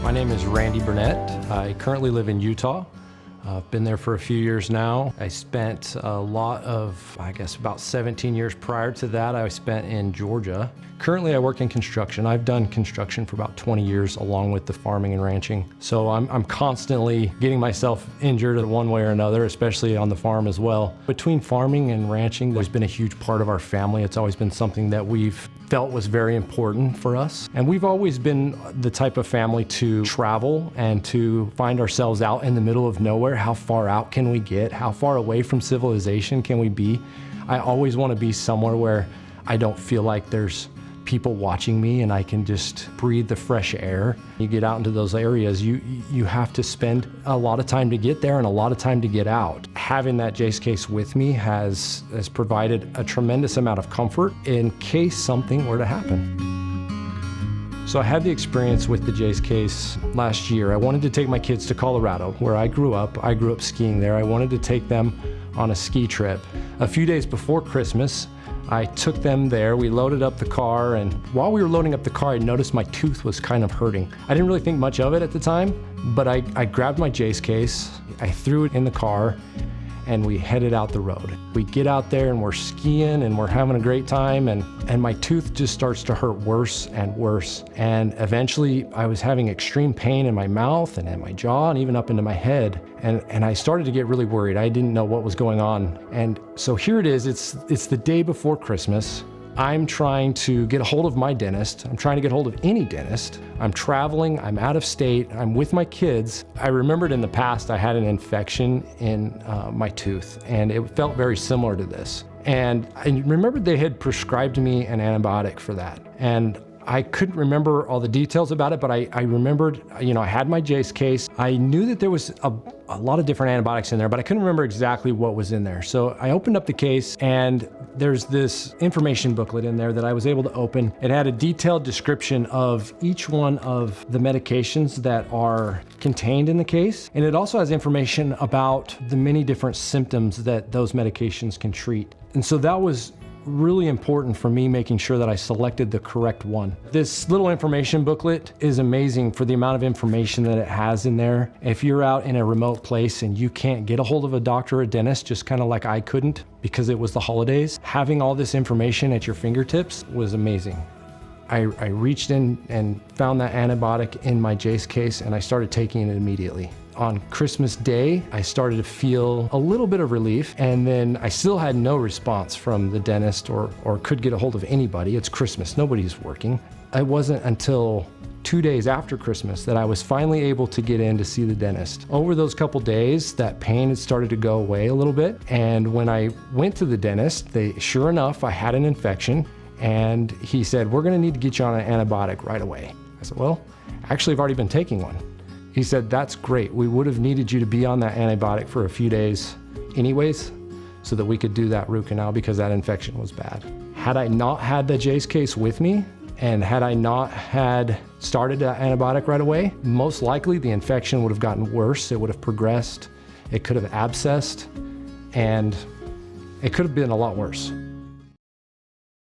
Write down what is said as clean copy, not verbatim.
My name is Randy Burnett. I currently live in Utah. I've been there for a few years now. I spent a lot of, about 17 years prior to that, I spent in Georgia. Currently, I work in construction. I've done construction for about 20 years along with the farming and ranching. So I'm constantly getting myself injured in one way or another, especially on the farm as well. Between farming and ranching, there's been a huge part of our family. It's always been something that we've felt was very important for us. And we've always been the type of family to travel and to find ourselves out in the middle of nowhere. How far out can we get? How far away from civilization can we be? I always want to be somewhere where I don't feel like there's people watching me and I can just breathe the fresh air. You get out into those areas, you have to spend a lot of time to get there and a lot of time to get out. Having that Jase Case with me has provided a tremendous amount of comfort in case something were to happen. So I had the experience with the Jase Case last year. I wanted to take my kids to Colorado, where I grew up. I grew up skiing there. I wanted to take them on a ski trip. A few days before Christmas, I took them there. We loaded up the car, and while we were loading up the car, I noticed my tooth was kind of hurting. I didn't really think much of it at the time, but I grabbed my Jase Case, I threw it in the car, and we headed out the road. We get out there and we're skiing and we're having a great time, and my tooth just starts to hurt worse and worse. And eventually I was having extreme pain in my mouth and in my jaw and even up into my head. And I started to get really worried. I didn't know what was going on. And so here it is, it's the day before Christmas. I'm trying to get a hold of my dentist. I'm trying to get hold of any dentist. I'm traveling, I'm out of state, I'm with my kids. I remembered in the past I had an infection in my tooth, and it felt very similar to this. And I remembered they had prescribed me an antibiotic for that. And I couldn't remember all the details about it, but I remembered, I had my Jase Case. I knew that there was a lot of different antibiotics in there, but I couldn't remember exactly what was in there. So I opened up the case, and there's this information booklet in there that I was able to open. It had a detailed description of each one of the medications that are contained in the case. And it also has information about the many different symptoms that those medications can treat. And so that was really important for me, making sure that I selected the correct one. This little information booklet is amazing for the amount of information that it has in there. If you're out in a remote place and you can't get a hold of a doctor or a dentist, just kind of like I couldn't because it was the holidays, having all this information at your fingertips was amazing. I reached in and found that antibiotic in my Jase Case, and I started taking it immediately. On Christmas Day, I started to feel a little bit of relief, and then I still had no response from the dentist or could get a hold of anybody. It's Christmas, nobody's working. It wasn't until 2 days after Christmas that I was finally able to get in to see the dentist. Over those couple days, that pain had started to go away a little bit, and when I went to the dentist, sure enough, I had an infection, and he said, "We're gonna need to get you on an antibiotic right away." I said, "Well, actually I've already been taking one." He said, "That's great. We would have needed you to be on that antibiotic for a few days anyways, so that we could do that root canal because that infection was bad." Had I not had the Jase Case with me, and had I not had started that antibiotic right away, most likely the infection would have gotten worse. It would have progressed. It could have abscessed, and it could have been a lot worse.